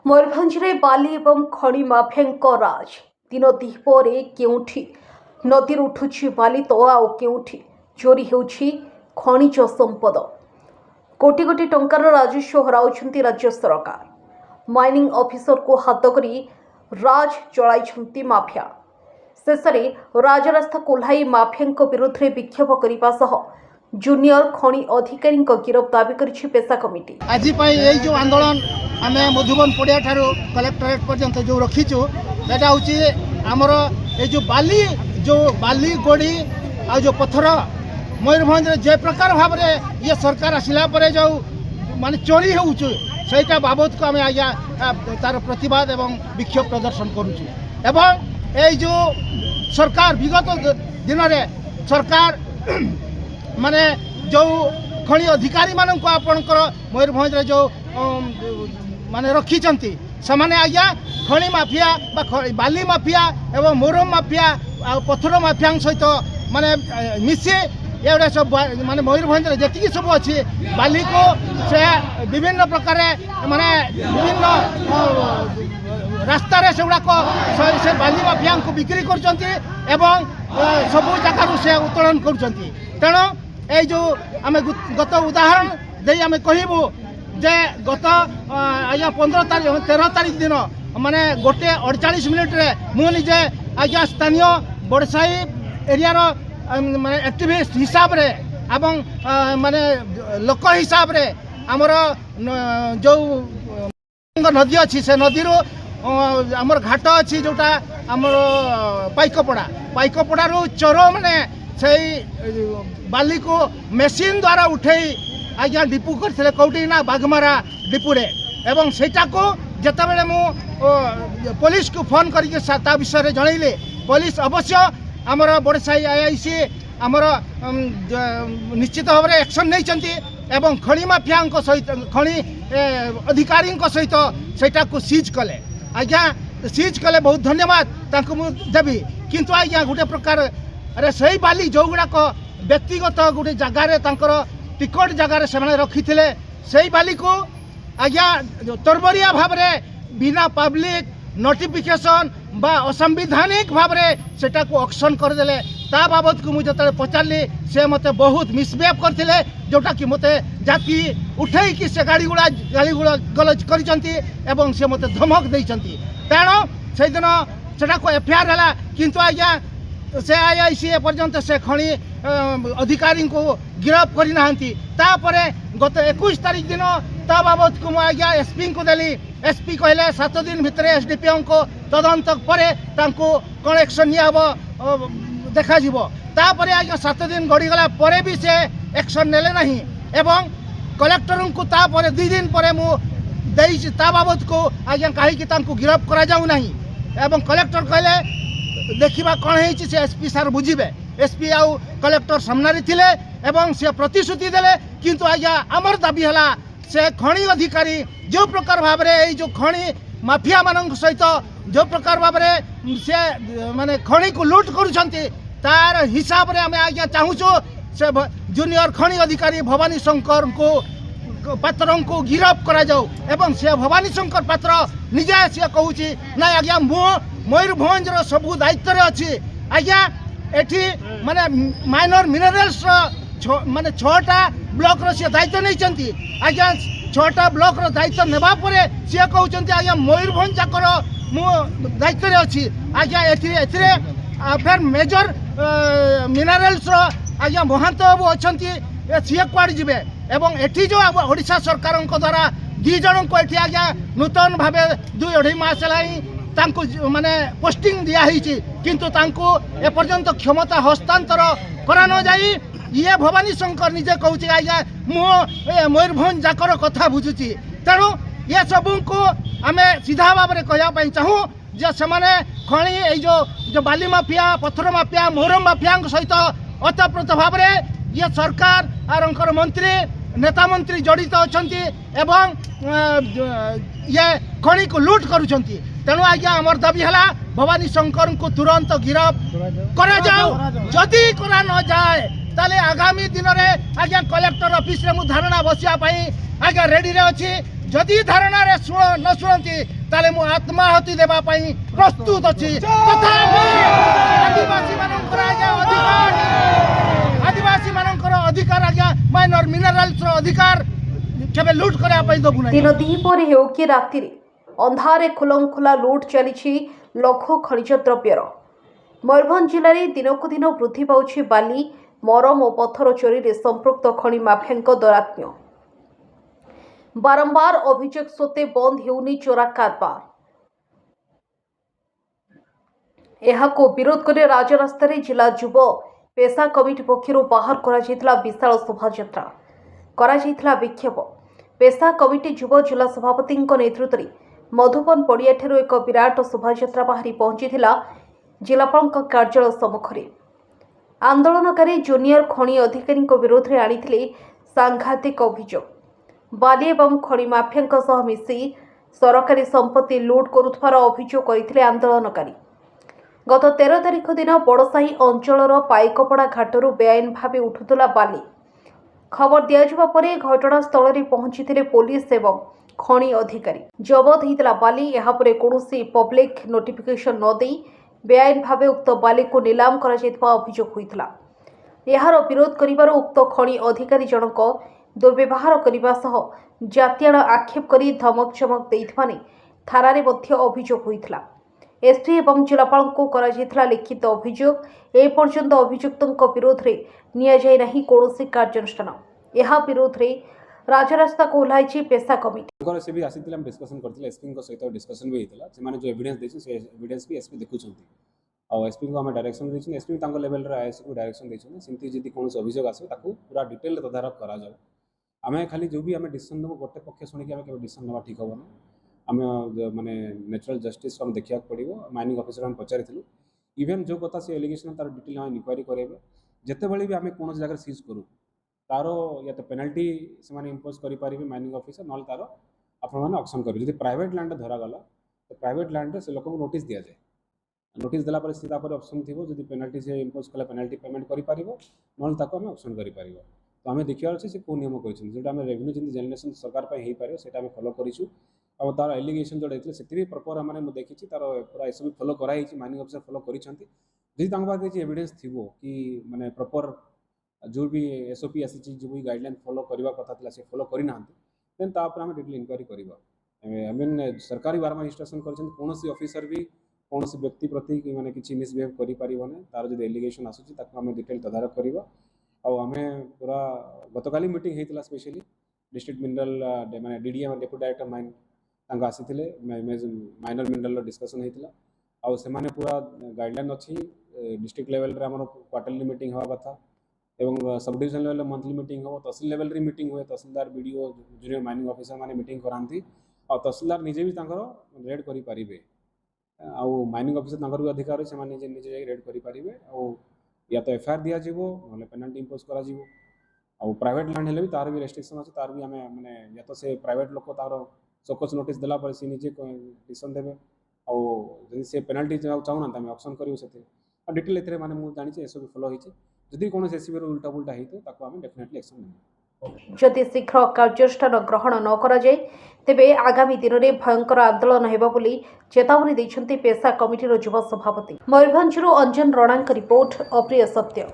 मयूरभंजरे बाली एवं खଣି माफिया राज दिन दिपरे केउठी नदी उठुछि बाली तो आउ केउठी चोरी हेउछि खनिज संपद कोटी कोटी टंकार राजस्व हराउछंती राज्य सरकार माइनिंग ऑफिसर को हाथ करी राज चलाइछंती माफिया शेषे राजरास्ता कोल्हाई माफिया विरुद्ध में विक्षोभ करने सह जूनियर खଣି अधिकारी गिरफ दाबी करिछि पेशा कमिटी। आज जो आंदोलन आम मधुबन पड़िया ठारू कलेक्टरेट पर्यंत जो रखीचु सेटा हूँ आमर ये जो बाली गोड़ी आ जो पत्थर मयूरभंज जे प्रकार भाव में ये सरकार आसला जो माने चोरी होटा बाबद को आम आज्ञा तार प्रतिवाद एवं विक्षोभ प्रदर्शन करुचु एवं ये जो सरकार विगत दिन में सरकार माने जो खଣି अधिकारी मानक आपणकर मयूरभंज जो माने रखिचंती समाने आज्ञा खଣି माफिया बाली माफिया एवं मोरम माफिया आ पत्थर माफिया सहित माने मिसे ये सब माने मयूरभंज जी सब अच्छी बाली को से विभिन्न प्रकार माने विभिन्न रास्तार से गुड़ाक से बाली माफिया को बिक्री कर सबू जगार से उत्तोलन कर तेणु ये जो आम गत उदाहरण दे आम कहबू जे गत आज्ञा 15 तारीख 13 तारीख दिन माने 1:48 रे मु निजे आज्ञा स्थानीय बड़साई एरिया माने एक्टिविस्ट हिसाब रे एवं माने लोक हिसाब रे आमर जो नदी अच्छी से नदी रो आमर घाट अच्छी जोटा आमर पाइकपड़ा रू चोर माने से बाली को मेसीन द्वारा उठे आज्ञा डिपू करते कौटी ना बाघमारा डिपुरे एवं सेटा को जिते बड़े मु पुलिस को फोन करके विषय जनइले पुलिस अवश्य आमर बड़साई आईआईसी आमर निश्चित भाव में एक्शन नहीं एवं खଣି माफिया सहित खଣି अधिकारी सहित सेटा को सीज कले आज्ञा सीज कले बहुत धन्यवाद देवी किंतु आज्ञा गोटे प्रकार अरे सही बाली जो गुड़ाक व्यक्तिगत गोटे जगार टिकट जगार से रखी थे से बाली को आज्ञा तरबरिया भाव में बिना पब्लिक नोटिफिकेशन बा असंविधानिक भाव में सेटा को ऑक्शन करदे ता बाबद को मुझे पचारि से मत बहुत मिसबिहेव करते जोटा कि मत जाति उठे कि से गाड़ी गलज कर से मत धमक देती तेणु से दिन सेटा को एफआईआर है किंतु आज्ञा से आईआईसी पर्यंत से खଣି अधिकारी को गिरफ्त करना गत 21 तारीख दिन ता बाबद को आज्ञा एसपी को देली एसपी कहले 7 दिन भितर एसडीपीओ को तदंत पर कौन एक्शन निया देखा तापर आज्ञा 7 दिन गड़ीगला पर भी से एक्शन नेले नहीं एवं कलेक्टर को तापर 2 दिन पर मुझे ता बाबद को आज्ञा कहीं गिरफ्त करा जाऊ नहीं एवं कलेक्टर कहले देखा कौन है से एसपी सार बुझे एसपी आउ कलेक्टर सामने थिले एवं से प्रतिश्रुति देले किंतु आज्ञा आमर दाबी है से खଣି अधिकारी जो प्रकार भाव में जो खଣି माफिया मान सहित जो प्रकार भाव में से माने खଣି को लुट करुछंती तार हिसाब रे आम आज्ञा चाहूँ से जूनियर खଣି अधिकारी भवानी शंकर को पात्र को गिरफ्त करा जाऊ एवं से भवानी शंकर पात्र निजे सी कहूँ ना आज्ञा मयूरभंज सबू दायित्व अच्छी आज्ञा एठी माने माइनर मिनरल्स माने 6टा ब्लॉक रो दायित्व नहीं आज्ञा 6टा ब्लॉक रो दायित्व नेबा परे सी कहउचंती आज्ञा मयूरभंज जाकर मु दायित्व रे अछि आज्ञा एथिरे फिर मेजर मिनरल्स रो आज्ञा महंत बाबू अछंती सी कुआड़ जिबे एवं एठी जो ओडिशा सरकार द्वारा 2 जन को एठी आज्ञा नूतन भावे 2-2.5 मास तांको माने पोस्टिंग दिया किंतु तांको एपर्यंत क्षमता हस्तांतर करा न जाई ये भवानी शंकर निजे कहूँ आज्ञा मयूरभंज जाकर कथा बुझुची तेणु ये सबू को आम सीधा भाव में कहवाई चाहूँ जे से खଣି जो बाली माफिया पत्थर माफिया मोरम माफिया सहित अतप्रोत भाव में ये सरकार आर मंत्री नेता मंत्री जड़ित अच्छा एवं ये खଣି को लुट करुँच तेणु आज्ञा आमर दाबी है भवानी शंकर को तुरंत गिरफ्त करा जाओ जदि करा न जाए ताले आगामी दिन में आज्ञा कलेक्टर ऑफिस रे मु धारणा बसिया पाई आज्ञा रेडी रे अछि जदि धारणा रे सुन न सुनती ताले मु आत्माहुति देबा पाई प्रस्तुत अछि तथापि आदिवासी मानकर आज्ञा अधिकार आदिवासी मानकर अधिकार आज्ञा माइनर मिनरल्स रो अधिकार केबे लूट करा पाई दबु नै दिन दिपहर हेउ कि राति अंधारे खुलमखुला लुट चली लख खनिज द्रव्यर मयूरभंज जिले में दिनकू दिन वृद्धि पाउछि बाली मरम और पत्थर चोरी रे संपृक्त खनि माफिया दौरात्म्य बारंबार अभियोग सत्वे बंद हेउनी चोरा कारबार एहाको विरोध करे राजरास्ता जिला युव पेशा कमिटी पक्षर बाहर करा विशाल शोभायात्रा करा विक्षेप पेशा कमिटी युव जिला सभापति नेतृत्व में मधुबन पड़िया एक विराट शोभायात्रा बाहरी पहुंची जिलापाल कार्यालय सम्मुखें आंदोलनकारी जूनियर खनि अधिकारी विरोध में आनी सांघातिक अभियोग बाली एवं खनि माफिया सह मिसी सरकारी संपत्ति लुट करुथार अभियोग करते आंदोलनकारी गत 13 तारिख दिन बड़साही अंचल पाइकपड़ा घाटू बेआईन भाव उठुला बाली खबर दिया पर घटनास्थल में पहुंची पुलिस एवं खनि अधिकारी जबत होता बाली यापर कौन पब्लिक नोटिफिकेशन न दे बेआईन भाव उक्त बाली को नीलाम कर अभियोग होता यार विरोध कर उक्त खनि अधिकारी जनक दुर्व्यवहार करने सह जातियाण आक्षेप कर धमक चमक देथिबा नै थानारे मध्य अभियोग होता एसपी एवं जिलापाल को करा लिखित अभियोग एपर्यंत अभियुक्तों विरोध में नियाजाई नहीं कौन कार्यानुष्ठान यह विरोध में राजरास्ता को ओह्लाई पेशा कमिटी से भी आसी डिस्कसन करथिले एसपी को सहित डिस्कसन भी होता से जो एविडेंस देछि से एविडेंस भी एसपी देखुछंती और एसपी को हम डायरेक्शन देछि एसपी तांको लेवल रे आईएससी को डायरेक्शन देछि सिमती जदी कोन अभियोग आसे ताकू पूरा डिटेल तदारख करा जाय आमे खाली जो भी आमे डिसीजन देबो गोटे पक्ष सुनि के आमे के डिसीजन नेबा ठीक होबो आमे माने नेचुरल जस्टिस हम देखिया पड़िबो माइनिंग ऑफिसर हम पचारिथिलु इवन जो कथा से एलिगेशन तार डिटेल हम इनक्वायरी करेबे जते बळी भी आमे कोन जगह सीज करू तारो या तो पेनाल्टी से माने इंपोज करि पारिबे माइनिंग ऑफिसर नल तारो आपण माने ऑक्शन करिबे जदि प्राइवेट लैंड धरा गला तो प्राइवेट लैंड रे से लोक को नोटिस दिया जाए नोटिस देला पर सीधा पर ऑप्शन थिबो जदि पेनाल्टी से इंपोज कला पेनाल्टी पेमेंट करि पारिबो नल ताको हम ऑक्शन करि पारिबो तो आमे देखियार अछि से को नियम करिछन जेटा आमे रेवेन्यू जदि जनरेशन सरकार पे हेई पारे सेटा आमे फॉलो करिछु और तार एलिगेशन जोडा हेतले सेति भी प्रॉपर माने मु देखिछि तार पूरा ए सब फॉलो करा हेछि माइनिंग ऑफिसर फॉलो करिछंती जदि तांग पाखे जे एविडेंस थिबो कि माने प्रॉपर जो भी एसओपी आसी जो भी गाइडलाइन फॉलो करवा कथा था से फॉलो करना देन तापर हम डिटेल इंक्वायरी करवा आई मीन सरकारी बारंबार इंस्ट्रक्शन कर कौन ऑफिसर भी कौन व्यक्ति प्रति माने किसी मिसबिहेव करि परिबने तार जो एलिगेशन आसुची ताको हम डिटेल तदारख करवा और आम पूरा गतकाली मीटिंग होता स्पेशली डिस्ट्रिक्ट मिनरल माने डीडीएम डेप्यूटी डायरेक्टर माइन तांको आसीथिले माइनर मिनरल डिस्कशन होता और से माने पूरा गाइडलाइन अच्छी डिस्ट्रिक्ट लेवल रे हमर क्वार्टरली मीटिंग हवा कथा एवं sub division level monthly meeting हो तहसील लेवल रे मीटिंग हुए तहसीलदार बीडीओ जूनियर माइनिंग ऑफिसर माने मीटिंग करांती और तहसीलदार निजे भी तांकर रेड करि पारिबे आउ माइनिंग ऑफिसर तांकर भी अधिकार से माने निजे जाई रेड करि पारिबे और या तो एफआईआर दिया जीवो नले पेनल्टी इंपोज करा जीवो और प्राइवेट लैंड हेले भी तार भी रेस्ट्रिक्शन अछि तार भी हमें माने या तो से प्राइवेट लोक तार सकस नोटिस देला पर से निजे डिसीजन देबे और जदि से पेनल्टी चाहू ना हमें ऑप्शन करियो सेते और डिटेल एथरे माने मु जानि छै एसो भी फॉलो होइছে जदि कौन एससीबी उल्टा पुल्टा होइतो ताको आमे डेफिनेटली एक्शन नेबो जदि शीघ्र कार्यानुष्ठान ग्रहण न करा जाए तेबे आगामी दिन में भयंकर आंदोलन हेबा बोली चेतावनी दैछन्ति पेशा कमिटीर युवा सभापति मयूरभंजरू अंजन रणांक रिपोर्ट अप्रिय सत्य।